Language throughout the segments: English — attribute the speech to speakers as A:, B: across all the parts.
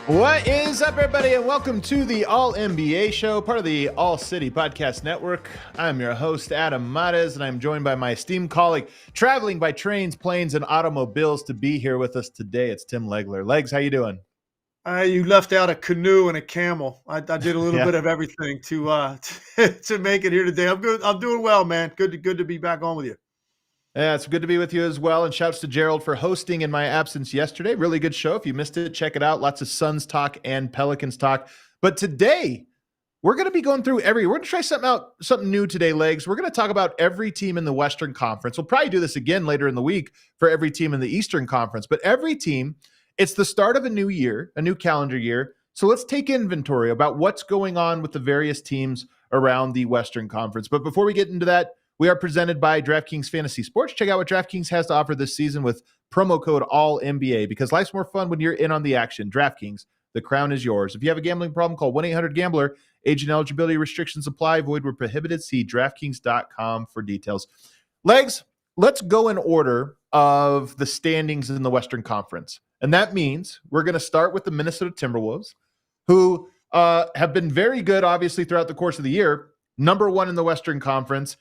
A: What is up, everybody, and welcome to the All-NBA Show, part of the All-City Podcast Network. I'm your host, Adam Mares, and I'm joined by my esteemed colleague, traveling by trains, planes, and automobiles to be here with us today. It's Tim Legler. Legs, how you doing?
B: You left out a canoe and a camel. I did a little bit of everything to make it here today. I'm good. I'm doing well, man. Good to be back on with you.
A: Yeah, it's good to be with you as well. And shouts to Gerald for hosting in my absence yesterday. Really good show. If you missed it, check it out. Lots of Suns talk and Pelicans talk. But today, we're going to be going through we're going to try something new today, Legs. We're going to talk about every team in the Western Conference. We'll probably do this again later in the week for every team in the Eastern Conference. But every team, it's the start of a new year, a new calendar year. So let's take inventory about what's going on with the various teams around the Western Conference. But before we get into that, we are presented by DraftKings Fantasy Sports. Check out what DraftKings has to offer this season with promo code ALLNBA, because life's more fun when you're in on the action. DraftKings, the crown is yours. If you have a gambling problem, call 1-800-GAMBLER. Age and eligibility restrictions apply. Void where prohibited. See DraftKings.com for details. Legs, let's go in order of the standings in the Western Conference. And that means we're going to start with the Minnesota Timberwolves, who have been very good, obviously, throughout the course of the year. Number one in the Western Conference.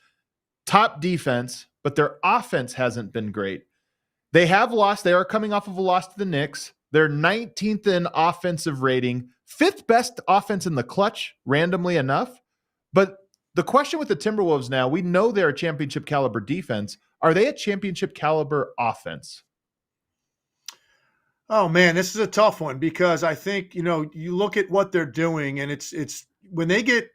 A: Top defense, but their offense hasn't been great. They have lost. They are coming off of a loss to the Knicks. They're 19th in offensive rating, fifth best offense in the clutch, randomly enough. But the question with the Timberwolves now, we know they're a championship caliber defense. Are they a championship caliber offense?
B: Oh man, this is a tough one because I think, you look at what they're doing and it's when they get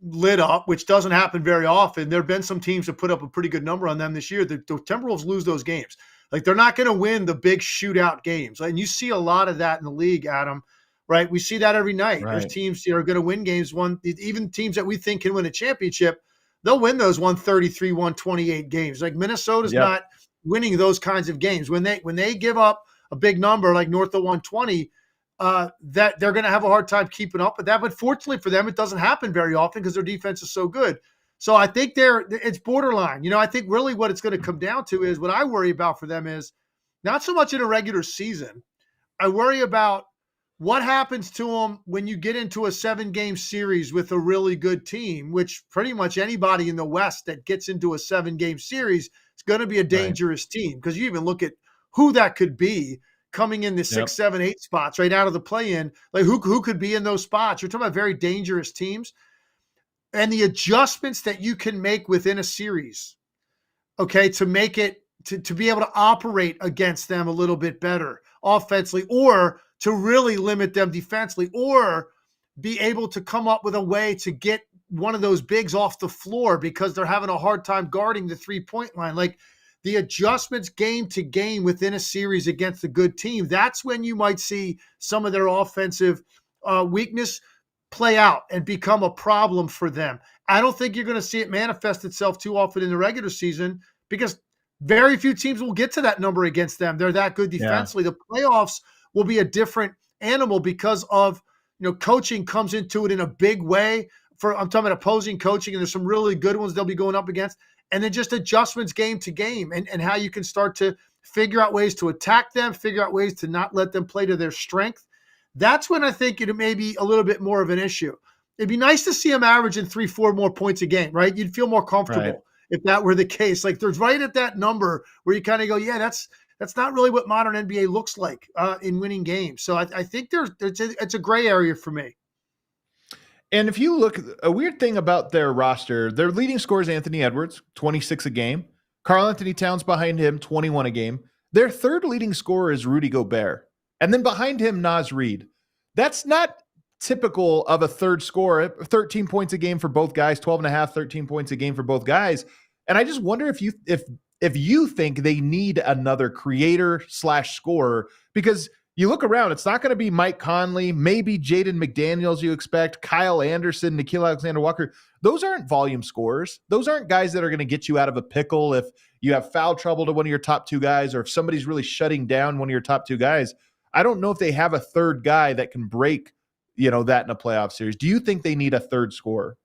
B: lit up, which doesn't happen very often. There have been some teams that put up a pretty good number on them this year. The Timberwolves lose those games. Like, they're not going to win the big shootout games. And you see a lot of that in the league, Adam, right? We see that every night. Right. There's teams that are going to win games. Even teams that we think can win a championship, they'll win those 133, 128 games. Like, Minnesota's not winning those kinds of games. When they give up a big number, like north of 120, that they're going to have a hard time keeping up with that. But fortunately for them, it doesn't happen very often because their defense is so good. So I think it's borderline. I think really what it's going to come down to is what I worry about for them is not so much in a regular season. I worry about what happens to them when you get into a 7-game series with a really good team, which pretty much anybody in the West that gets into a 7-game series is going to be a dangerous team, because you even look at who that could be coming in the 6, 7, 8 spots right out of the play-in. Like, who could be in those spots? You're talking about very dangerous teams. And the adjustments that you can make within a series, okay, to make it, to be able to operate against them a little bit better offensively, or to really limit them defensively, or be able to come up with a way to get one of those bigs off the floor because they're having a hard time guarding the three-point line. Like, the adjustments game to game within a series against a good team, that's when you might see some of their offensive weakness play out and become a problem for them. I don't think you're going to see it manifest itself too often in the regular season because very few teams will get to that number against them. They're that good defensively. The playoffs will be a different animal because of, coaching comes into it in a big way. I'm talking about opposing coaching, and there's some really good ones they'll be going up against. And then just adjustments game to game and how you can start to figure out ways to attack them, figure out ways to not let them play to their strength. That's when I think it may be a little bit more of an issue. It'd be nice to see them averaging 3-4 more points a game, right? You'd feel more comfortable if that were the case. Like, there's right at that number where you kind of go, yeah, that's not really what modern NBA looks like in winning games. So I think it's a gray area for me.
A: And if you look, a weird thing about their roster, their leading scorer is Anthony Edwards, 26 a game. Karl Anthony Towns behind him, 21 a game. Their third leading scorer is Rudy Gobert. And then behind him, Naz Reid. That's not typical of a third scorer, 13 points a game for both guys, 12 and a half, 13 points a game for both guys. And I just wonder if you think they need another creator / scorer, because you look around, it's not going to be Mike Conley, maybe Jaden McDaniels you expect, Kyle Anderson, Nickeil Alexander-Walker. Those aren't volume scorers. Those aren't guys that are going to get you out of a pickle if you have foul trouble to one of your top two guys, or if somebody's really shutting down one of your top two guys. I don't know if they have a third guy that can break, that in a playoff series. Do you think they need a third scorer?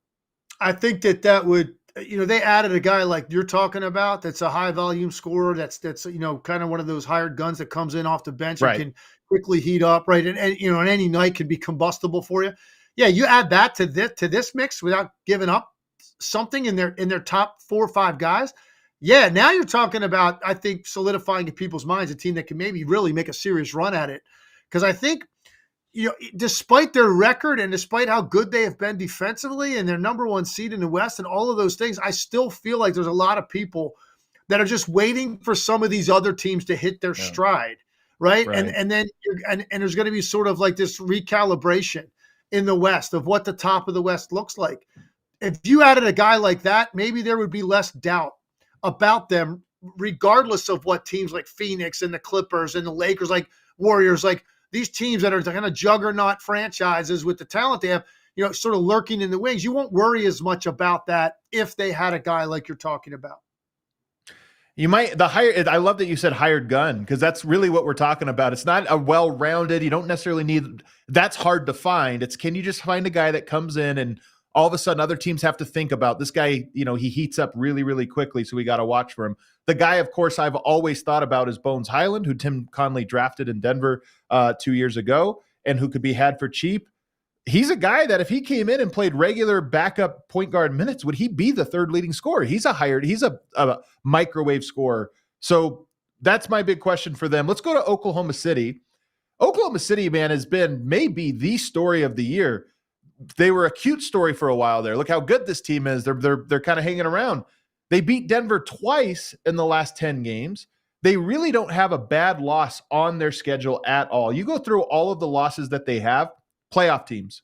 B: I think that would, they added a guy like you're talking about that's a high volume scorer. That's kind of one of those hired guns that comes in off the bench and can quickly heat up, right? And on any night can be combustible for you. Yeah, you add that to this mix without giving up something in their top 4 or 5 guys. Yeah, now you're talking about, I think, solidifying in people's minds a team that can maybe really make a serious run at it. Because I think, despite their record and despite how good they have been defensively and their number 1 seed in the West and all of those things, I still feel like there's a lot of people that are just waiting for some of these other teams to hit their stride, right? And then there's going to be sort of like this recalibration in the West of what the top of the West looks like. If you added a guy like that, maybe there would be less doubt about them, regardless of what teams like Phoenix and the Clippers and the Lakers, like Warriors, like these teams that are kind of juggernaut franchises with the talent they have, sort of lurking in the wings. You won't worry as much about that if they had a guy like you're talking about.
A: You might, I love that you said hired gun, because that's really what we're talking about. It's not a well-rounded, you don't necessarily need, that's hard to find. It's, can you just find a guy that comes in and all of a sudden other teams have to think about this guy, he heats up really, really quickly, so we got to watch for him. The guy, of course, I've always thought about is Bones Highland, who Tim Conley drafted in Denver 2 years ago and who could be had for cheap. He's a guy that if he came in and played regular backup point guard minutes, would he be the third leading scorer? He's a microwave scorer. So that's my big question for them. Let's go to Oklahoma City. Oklahoma City, man, has been maybe the story of the year. They were a cute story for a while there. Look how good this team is. They're kind of hanging around. They beat Denver twice in the last 10 games. They really don't have a bad loss on their schedule at all. You go through all of the losses that they have, playoff teams.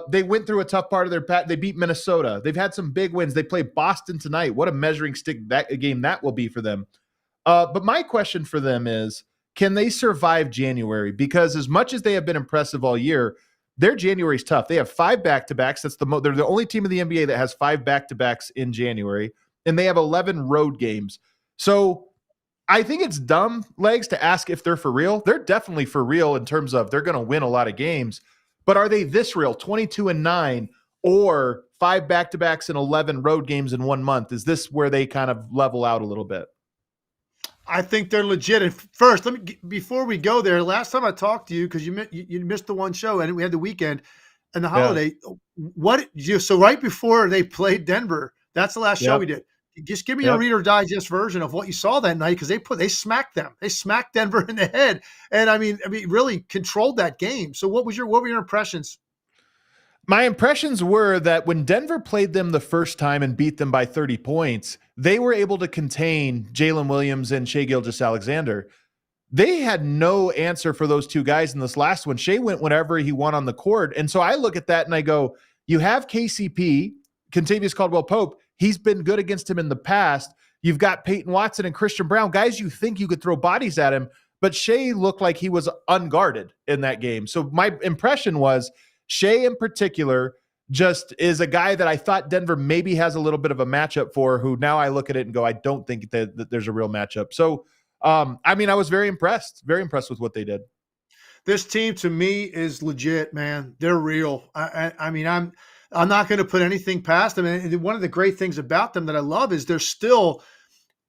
A: They went through a tough part of their path. They beat Minnesota. They've had some big wins. They play Boston tonight. What a measuring stick that game that will be for them. But my question for them is, can they survive January? Because as much as they have been impressive all year, their January is tough. They have 5 back-to-backs. They're the only team in the NBA that has 5 back-to-backs in January, and they have 11 road games. So I think it's dumb, Legs, to ask if they're for real. They're definitely for real in terms of they're going to win a lot of games. But are they this real, 22-9, or 5 back-to-backs and 11 road games in 1 month? Is this where they kind of level out a little bit?
B: I think they're legit. And first, before we go there, last time I talked to you, because you missed the one show and we had the weekend and the holiday. Yeah. So right before they played Denver, that's the last show we did. Just give me a Reader Digest version of what you saw that night, because they smacked them. They smacked Denver in the head, and I mean, really controlled that game. So what were your impressions?
A: My impressions were that when Denver played them the first time and beat them by 30 points, they were able to contain Jalen Williams and Shai Gilgeous-Alexander. They had no answer for those two guys in this last one. Shai went whenever he won on the court. And so I look at that and I go, you have KCP, Kentavious Caldwell-Pope. He's been good against him in the past. You've got Peyton Watson and Christian Brown, guys you think you could throw bodies at him, but Shai looked like he was unguarded in that game. So my impression was Shai in particular just is a guy that I thought Denver maybe has a little bit of a matchup for, who now I look at it and go, I don't think that there's a real matchup. So, I was very impressed with what they did.
B: This team to me is legit, man. They're real. I'm not going to put anything past them. And one of the great things about them that I love is they're still,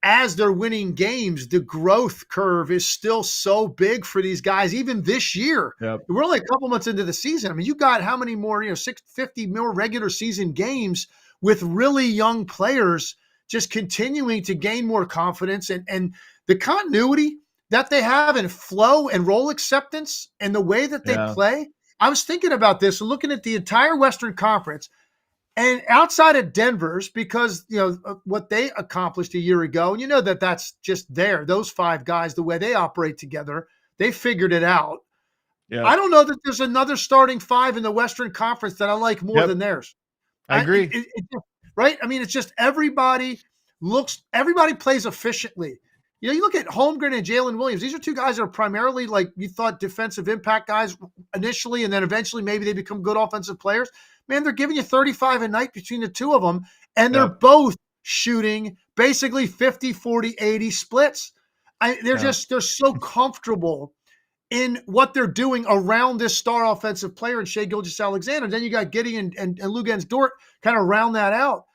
B: as they're winning games, the growth curve is still so big for these guys, even this year.
A: Yep.
B: We're only a couple months into the season. I mean, you got how many more, 50 more regular season games with really young players just continuing to gain more confidence, and the continuity that they have in flow and role acceptance and the way that they play. I was thinking about this and looking at the entire Western Conference, and outside of Denver's, because, what they accomplished a year ago, and that's just those 5 guys, the way they operate together, they figured it out.
A: Yeah.
B: I don't know that there's another starting five in the Western Conference that I like more than theirs.
A: I agree.
B: Right? I mean, it's just everybody plays efficiently. You know, you look at Holmgren and Jalen Williams. These are two guys that are primarily, like, you thought, defensive impact guys initially, and then eventually maybe they become good offensive players. Man, they're giving you 35 a night between the two of them, and they're both shooting basically 50, 40, 80 splits. They're so comfortable in what they're doing around this star offensive player in Shai Gilgeous-Alexander. Then you got Gideon and Luguentz Dort kind of round that out.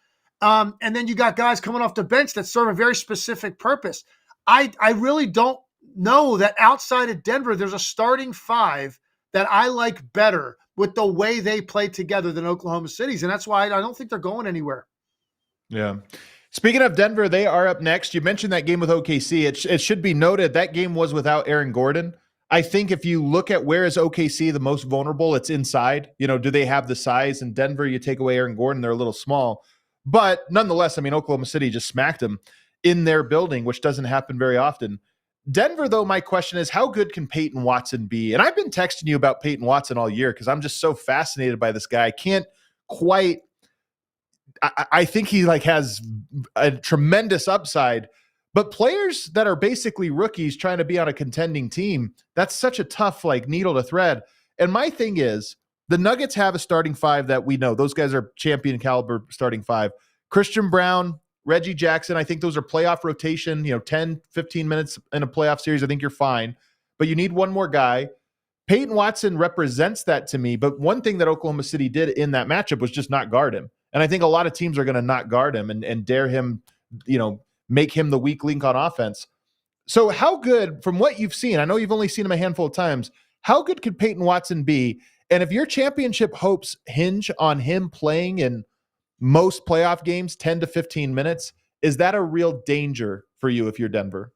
B: And then you got guys coming off the bench that serve a very specific purpose. I really don't know that outside of Denver, there's a starting five that I like better with the way they play together than Oklahoma City's. And that's why I don't think they're going anywhere.
A: Yeah. Speaking of Denver, they are up next. You mentioned that game with OKC. It should be noted that game was without Aaron Gordon. I think if you look at where is OKC the most vulnerable, it's inside. You know, do they have the size? In Denver, you take away Aaron Gordon, they're a little small. But nonetheless, I mean, Oklahoma City just smacked them in their building, which doesn't happen very often. Denver, though, my question is, how good can Peyton Watson be? And I've been texting you about Peyton Watson all year because I'm just so fascinated by this guy. I can't quite – I think he like has a tremendous upside. But players that are basically rookies trying to be on a contending team, that's such a tough like needle to thread. And my thing is, the Nuggets have a starting five that we know. Those guys are champion caliber starting five. Christian Brown, Reggie Jackson, I think those are playoff rotation, 10, 15 minutes in a playoff series. I think you're fine. But you need one more guy. Peyton Watson represents that to me. But one thing that Oklahoma City did in that matchup was just not guard him. And I think a lot of teams are going to not guard him and dare him, make him the weak link on offense. So how good, from what you've seen, I know you've only seen him a handful of times, how good could Peyton Watson be? And if your championship hopes hinge on him playing in most playoff games, 10 to 15 minutes, is that a real danger for you if you're Denver?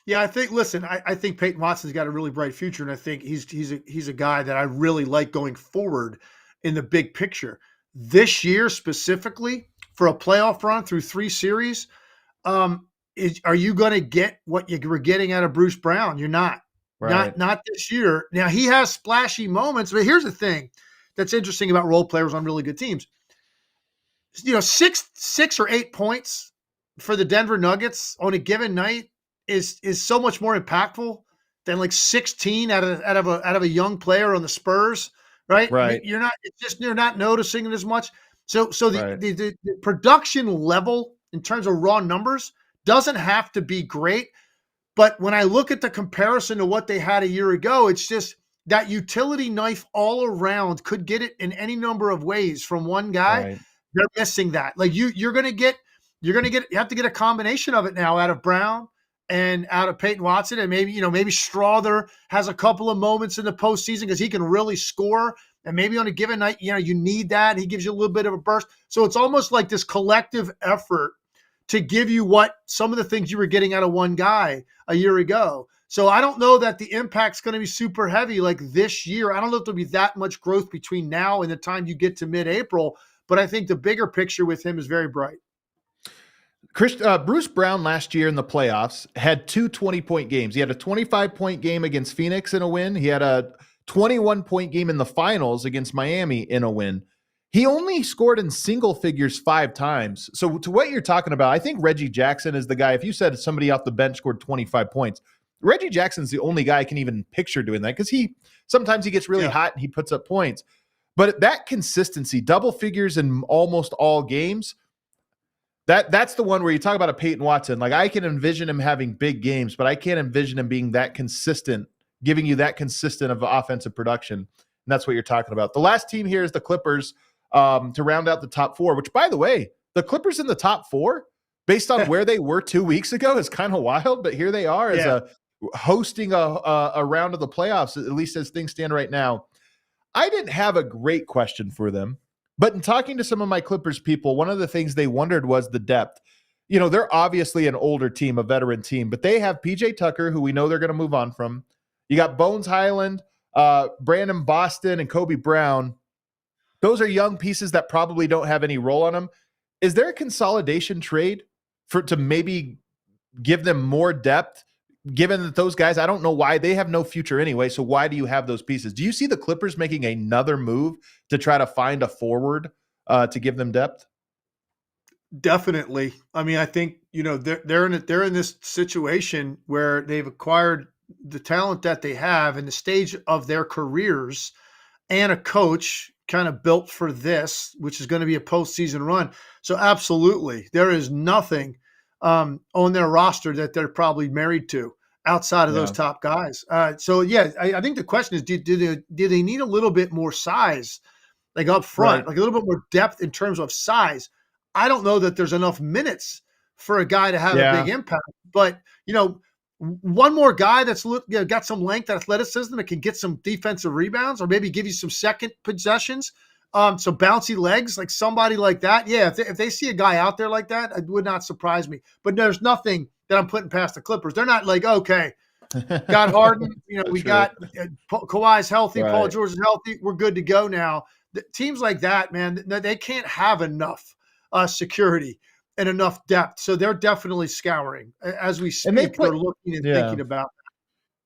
B: Yeah, I think Peyton Watson's got a really bright future, and I think he's a guy that I really like going forward in the big picture. This year specifically, for a playoff run through 3 series, are you going to get what you were getting out of Bruce Brown? You're not.
A: Right.
B: Not this year. Now, he has splashy moments, but here's the thing that's interesting about role players on really good teams. 6 or 8 points for the Denver Nuggets on a given night is so much more impactful than like 16 out of a young player on the Spurs, right?
A: Right.
B: You're not noticing it as much. So the production level in terms of raw numbers doesn't have to be great. But when I look at the comparison to what they had a year ago, it's just that utility knife all around could get it in any number of ways from one guy.
A: Right.
B: They're missing that. Like you have to get a combination of it now out of Brown and out of Peyton Watson, and maybe Strother has a couple of moments in the postseason because he can really score. And maybe on a given night, you need that. He gives you a little bit of a burst. So it's almost like this collective effort to give you what some of the things you were getting out of one guy a year ago. So I don't know that the impact's going to be super heavy like this year. I don't know if there'll be that much growth between now and the time you get to mid-April, but I think the bigger picture with him is very bright.
A: Bruce Brown last year in the playoffs had 2 20-point games. He had a 25-point game against Phoenix in a win. He had a 21-point game in the finals against Miami in a win. He only scored in single figures 5 times. So to what you're talking about, I think Reggie Jackson is the guy. If you said somebody off the bench scored 25 points, Reggie Jackson's the only guy I can even picture doing that because sometimes he gets really hot and he puts up points. But that consistency, double figures in almost all games, that's the one where you talk about a Peyton Watson. Like I can envision him having big games, but I can't envision him being that consistent, giving you that consistent of offensive production. And that's what you're talking about. The last team here is the Clippers. To round out the top 4, which, by the way, the Clippers in the top 4, based on where they were 2 weeks ago, is kind of wild. But here they are as hosting a round of the playoffs, at least as things stand right now. I didn't have a great question for them, but in talking to some of my Clippers people, one of the things they wondered was the depth. They're obviously an older team, a veteran team, but they have PJ Tucker, who we know they're going to move on from. You got Bones Highland, Brandon Boston, and Kobe Brown. Those are young pieces that probably don't have any role on them. Is there a consolidation trade to maybe give them more depth, given that those guys, I don't know why they have no future anyway. So why do you have those pieces? Do you see the Clippers making another move to try to find a forward to give them depth?
B: Definitely. I mean, I think, they're in this situation where they've acquired the talent that they have in the stage of their careers, and a coach kind of built for this, which is going to be a postseason run. So absolutely, there is nothing on their roster that they're probably married to outside of those top guys. So yeah, I think the question is, do they need a little bit more size, like up front, like a little bit more depth in terms of size? I don't know that there's enough minutes for a guy to have a big impact, but one more guy that's got some length, athleticism, that can get some defensive rebounds, or maybe give you some second possessions, some bouncy legs, like somebody like that. Yeah, if they see a guy out there like that, it would not surprise me. But there's nothing that I'm putting past the Clippers. They're not like, okay, got Harden, we got Kawhi's healthy, Paul George is healthy, we're good to go now. Teams like that, man, they can't have enough security and enough depth. So they're definitely scouring as we speak. They're looking and thinking about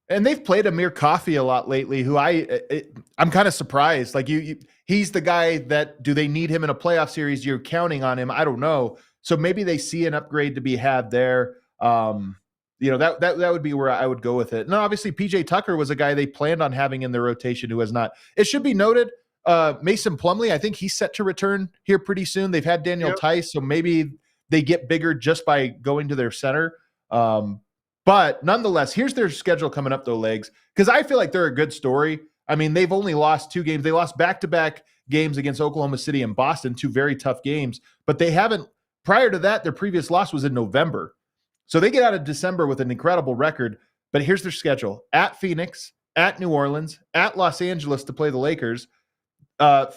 B: that.
A: And they've played Amir Coffey a lot lately, who I'm kind of surprised. Like he's the guy that, do they need him in a playoff series? You're counting on him. I don't know. So maybe they see an upgrade to be had there. That would be where I would go with it. And obviously PJ Tucker was a guy they planned on having in their rotation who has not. It should be noted, Mason Plumlee, I think he's set to return here pretty soon. They've had Daniel Tice, so maybe they get bigger just by going to their center. But nonetheless, here's their schedule coming up, though, Legs, because I feel like they're a good story. I mean, they've only lost 2 games. They lost back-to-back games against Oklahoma City and Boston, 2 very tough games. But they haven't, prior to that, their previous loss was in November. So they get out of December with an incredible record. But here's their schedule: at Phoenix, at New Orleans, at Los Angeles to play the Lakers,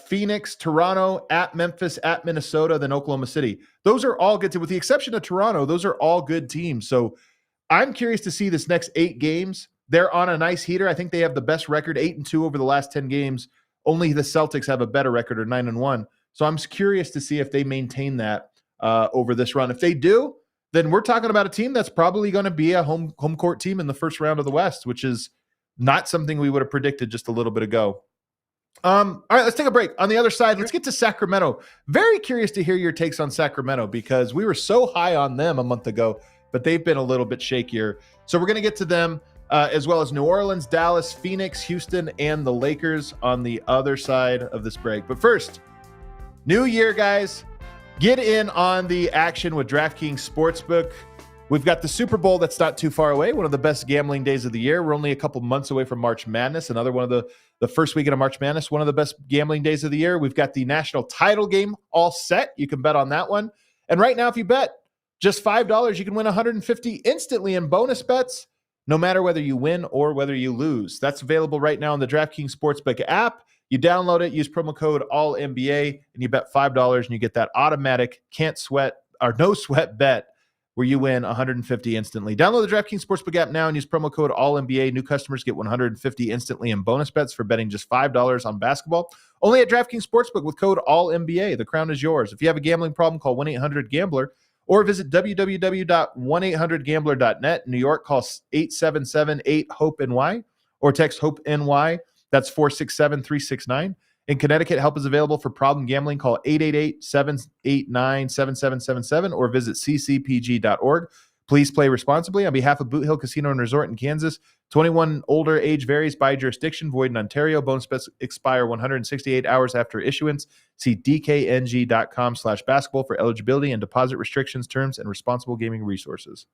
A: Phoenix, Toronto, at Memphis, at Minnesota, then Oklahoma City. Those are all good teams. With the exception of Toronto, those are all good teams. So I'm curious to see this next 8 games. They're on a nice heater. I think they have the best record, 8-2 over the last 10 games. Only the Celtics have a better record, or 9-1. So I'm curious to see if they maintain that over this run. If they do, then we're talking about a team that's probably going to be a home court team in the first round of the West, which is not something we would have predicted just a little bit ago. All right, let's take a break. On the other side, let's get to Sacramento. Very curious to hear your takes on Sacramento, because we were so high on them a month ago, but they've been a little bit shakier. So we're going to get to them, as well as New Orleans, Dallas, Phoenix, Houston, and the Lakers on the other side of this break. But first, new year, guys. Get in on the action with DraftKings Sportsbook. We've got the Super Bowl that's not too far away, one of the best gambling days of the year. We're only a couple months away from March Madness, another one of the first weekend of March Madness, one of the best gambling days of the year. We've got the national title game all set. You can bet on that one. And right now, if you bet just $5, you can win $150 instantly in bonus bets, no matter whether you win or whether you lose. That's available right now on the DraftKings Sportsbook app. You download it, use promo code ALLNBA, and you bet $5, and you get that automatic no sweat bet where you win $150 instantly. Download the DraftKings Sportsbook app now and use promo code ALLNBA. New customers get $150 instantly in bonus bets for betting just $5 on basketball. Only at DraftKings Sportsbook with code ALLNBA. The crown is yours. If you have a gambling problem, call 1-800-GAMBLER or visit www.1800gambler.net. In New York, call 877-8-HOPE-NY or text HOPE-NY. That's 467-369. In Connecticut, help is available for problem gambling. Call 888-789-7777 or visit ccpg.org. Please play responsibly. On behalf of Boot Hill Casino and Resort in Kansas, 21 older, age varies by jurisdiction, void in Ontario. Bonus bets expire 168 hours after issuance. See dkng.com/basketball for eligibility and deposit restrictions, terms, and responsible gaming resources.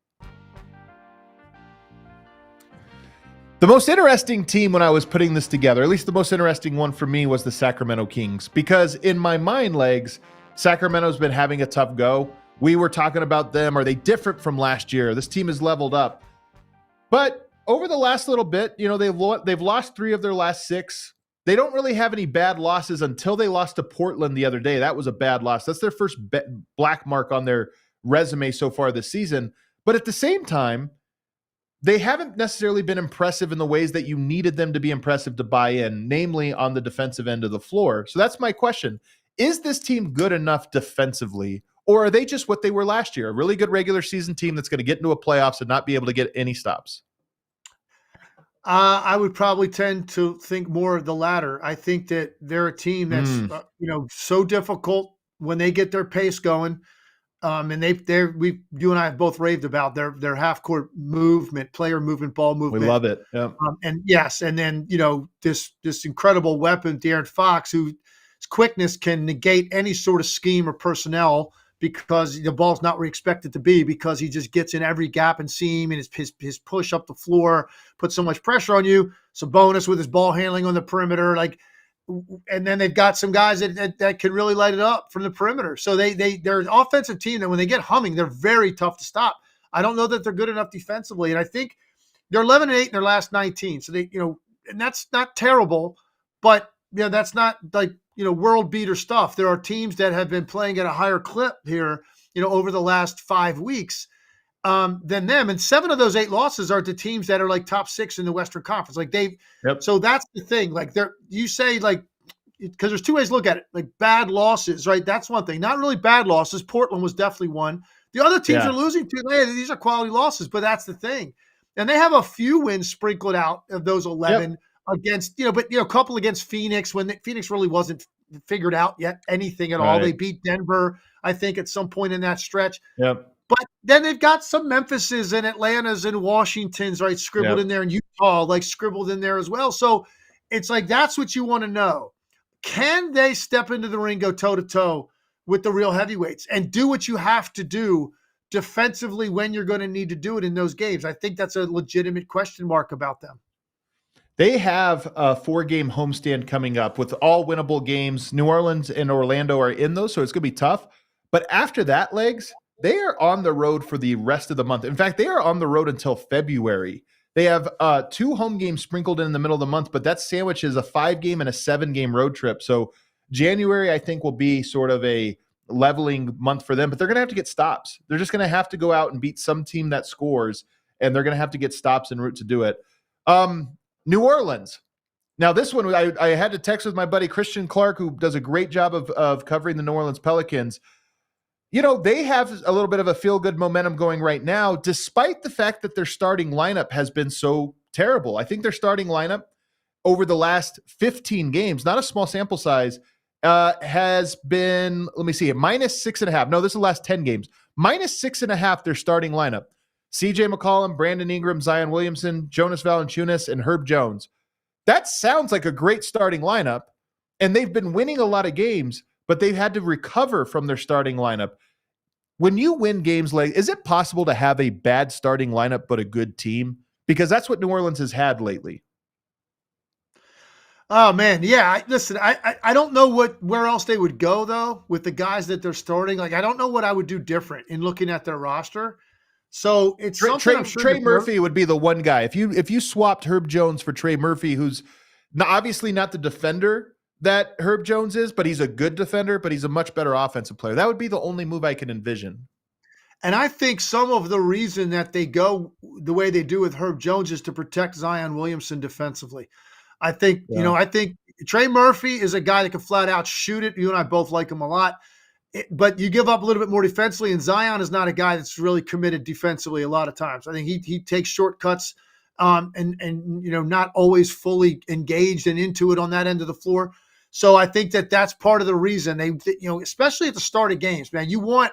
A: The most interesting team when I was putting this together, at least the most interesting one for me, was the Sacramento Kings, because in my mind, Legs, Sacramento's been having a tough go. We were talking about them. Are they different from last year? This team has leveled up. But over the last little bit, they've lost 3 of their last 6. They don't really have any bad losses until they lost to Portland the other day. That was a bad loss. That's their first black mark on their resume so far this season. But at the same time, they haven't necessarily been impressive in the ways that you needed them to be impressive to buy in, namely on the defensive end of the floor. So that's my question. Is this team good enough defensively, or are they just what they were last year, a really good regular season team that's going to get into a playoffs and not be able to get any stops?
B: I would probably tend to think more of the latter. I think that they're a team that's,
A: Mm,
B: so difficult when they get their pace going. And you and I have both raved about their half court movement, player movement, ball
A: we
B: movement.
A: love it. Yeah.
B: And yes, and then this incredible weapon, De'Aaron Fox, whose quickness can negate any sort of scheme or personnel because the ball's not where you expect it to be, because he just gets in every gap and seam, and his push up the floor puts so much pressure on you. Sabonis with his ball handling on the perimeter, and then they've got some guys that can really light it up from the perimeter. So they're an offensive team that when they get humming, they're very tough to stop. I don't know that they're good enough defensively, and I think they're 11-8 in their last 19. So and that's not terrible, but that's not world beater stuff. There are teams that have been playing at a higher clip here, over the last 5 weeks than them. And 7 of those 8 losses are to teams that are like top 6 in the Western Conference.
A: Yep.
B: So that's the thing. Because there's 2 ways to look at it. Like bad losses, right? That's one thing. Not really bad losses. Portland was definitely one. The other teams are losing too. These are quality losses, but that's the thing. And they have a few wins sprinkled out of those 11 against, a couple against Phoenix when Phoenix really wasn't figured out yet anything at all. They beat Denver, I think, at some point in that stretch.
A: Yep.
B: But then they've got some Memphises and Atlantas and Washingtons, right, scribbled in there, and Utah, scribbled in there as well. So it's that's what you want to know. Can they step into the ring, go toe-to-toe with the real heavyweights and do what you have to do defensively when you're going to need to do it in those games? I think that's a legitimate question mark about them.
A: They have a 4-game homestand coming up with all winnable games. New Orleans and Orlando are in those, so it's going to be tough. But after that, Legs, they are on the road for the rest of the month. In fact, they are on the road until February. They have 2 home games sprinkled in the middle of the month, but that sandwiches a 5-game and a 7-game road trip. So January, I think, will be sort of a leveling month for them, but they're going to have to get stops. They're just going to have to go out and beat some team that scores, and they're going to have to get stops en route to do it. New Orleans. Now, this one, I had to text with my buddy Christian Clark, who does a great job of covering the New Orleans Pelicans. They have a little bit of a feel-good momentum going right now, despite the fact that their starting lineup has been so terrible. I think their starting lineup over the last 15 games, not a small sample size, has been, let me see, -6.5. No, this is the last 10 games. -6.5, their starting lineup. CJ McCollum, Brandon Ingram, Zion Williamson, Jonas Valanciunas, and Herb Jones. That sounds like a great starting lineup, and they've been winning a lot of games, but they've had to recover from their starting lineup. When you win games, is it possible to have a bad starting lineup but a good team? Because that's what New Orleans has had lately.
B: Oh man, yeah. Listen, I don't know where else they would go though with the guys that they're starting. I don't know what I would do different in looking at their roster. So it's
A: Trey Murphy would be the one guy. If you swapped Herb Jones for Trey Murphy, who's obviously not the defender that Herb Jones is, but he's a good defender, but he's a much better offensive player. That would be the only move I can envision.
B: And I think some of the reason that they go the way they do with Herb Jones is to protect Zion Williamson defensively. I think, I think Trey Murphy is a guy that can flat out shoot it. You and I both like him a lot. But you give up a little bit more defensively, and Zion is not a guy that's really committed defensively a lot of times. I think he takes shortcuts and not always fully engaged and into it on that end of the floor. So I think that's part of the reason they especially at the start of games, man, you want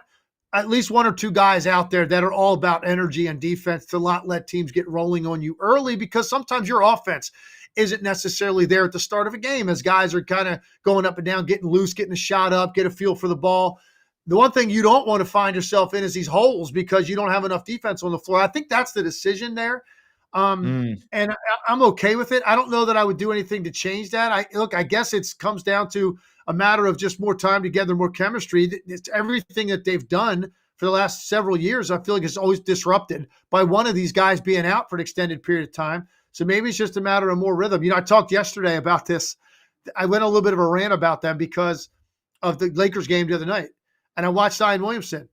B: at least 1 or 2 guys out there that are all about energy and defense to not let teams get rolling on you early, because sometimes your offense isn't necessarily there at the start of a game as guys are kind of going up and down, getting loose, getting a shot up, get a feel for the ball. The one thing you don't want to find yourself in is these holes because you don't have enough defense on the floor. I think that's the decision there. And I'm okay with it. I don't know that I would do anything to change that. I guess it comes down to a matter of just more time together, more chemistry. It's everything that they've done for the last several years. I feel like it's always disrupted by one of these guys being out for an extended period of time. So maybe it's just a matter of more rhythm. I talked yesterday about this. I went a little bit of a rant about them because of the Lakers game the other night. And I watched Zion Williamson.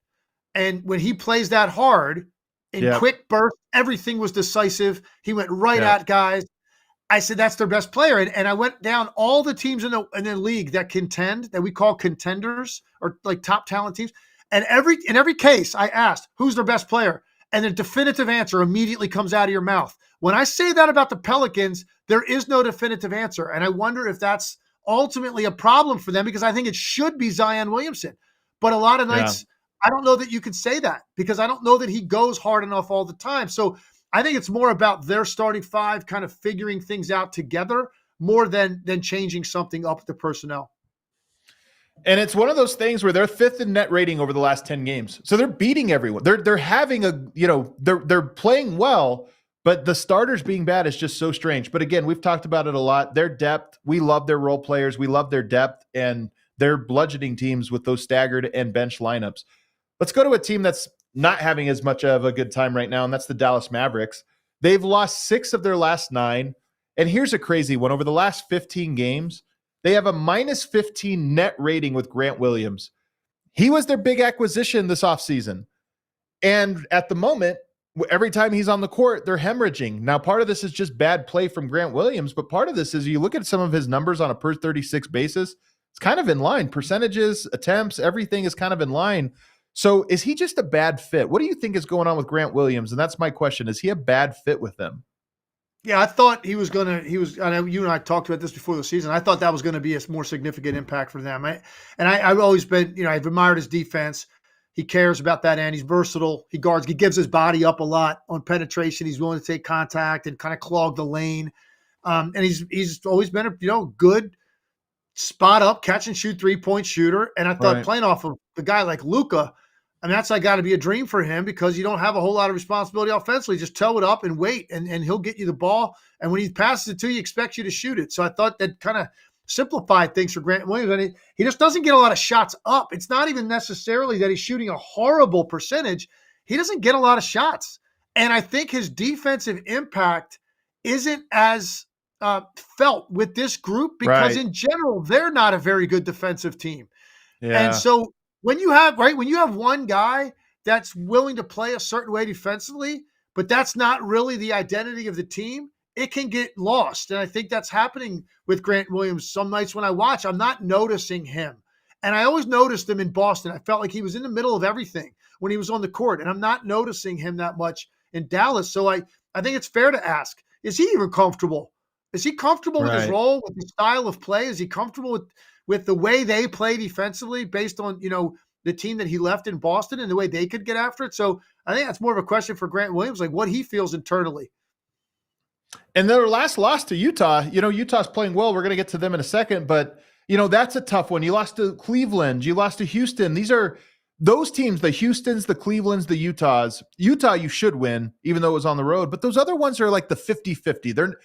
B: And when he plays that hard in quick bursts, everything was decisive. He went right at guys. I said, that's their best player. And I went down all the teams in the league that contend, that we call contenders or like top talent teams. And in every case, I asked, who's their best player? And the definitive answer immediately comes out of your mouth. When I say that about the Pelicans, there is no definitive answer. And I wonder if that's ultimately a problem for them, because I think it should be Zion Williamson. But a lot of nights, I don't know that you could say that, because I don't know that he goes hard enough all the time. So I think it's more about their starting five kind of figuring things out together more than changing something up with the personnel.
A: And it's one of those things where they're fifth in net rating over the last 10 games. So they're beating everyone. They're having they're playing well, but the starters being bad is just so strange. But again, we've talked about it a lot. Their depth, we love their role players. We love their depth, and they're bludgeoning teams with those staggered and bench lineups. Let's go to a team that's not having as much of a good time right now, and that's the Dallas Mavericks. They've lost 6 of their last 9. And here's a crazy one. Over the last 15 games, they have a minus 15 net rating with Grant Williams. He was their big acquisition this offseason. And at the moment, every time he's on the court, they're hemorrhaging. Now, part of this is just bad play from Grant Williams, but part of this is you look at some of his numbers on a per 36 basis, it's kind of in line. Percentages, attempts, everything is kind of in line. So is he just a bad fit? What do you think is going on with Grant Williams? And that's my question. Is he a bad fit with them?
B: Yeah, I thought I know you and I talked about this before the season. I thought that was going to be a more significant impact for them. I've always been, I've admired his defense. He cares about that end. He's versatile. He gives his body up a lot on penetration. He's willing to take contact and kind of clog the lane. And he's always been a, good spot up, catch and shoot 3-point shooter. And I thought playing off of a guy like Luka, that's got to be a dream for him, because you don't have a whole lot of responsibility offensively. Just toe it up and wait, and he'll get you the ball. And when he passes it to you, he expects you to shoot it. So I thought that kind of simplified things for Grant Williams. And he just doesn't get a lot of shots up. It's not even necessarily that he's shooting a horrible percentage. He doesn't get a lot of shots. And I think his defensive impact isn't as felt with this group, because in general, they're not a very good defensive team. Yeah. And so when you have one guy that's willing to play a certain way defensively, but that's not really the identity of the team, it can get lost. And I think that's happening with Grant Williams. Some nights when I watch, I'm not noticing him. And I always noticed him in Boston. I felt like he was in the middle of everything when he was on the court, and I'm not noticing him that much in Dallas. So I think it's fair to ask, is he even comfortable? Is he comfortable with his role, with his style of play? Is he comfortable with the way they play defensively based on, the team that he left in Boston and the way they could get after it? So I think that's more of a question for Grant Williams, like what he feels internally.
A: And their last loss to Utah, Utah's playing well. We're going to get to them in a second, but that's a tough one. You lost to Cleveland. You lost to Houston. These are those teams, the Houstons, the Clevelands, the Utahs. Utah, you should win, even though it was on the road. But those other ones are like the 50-50.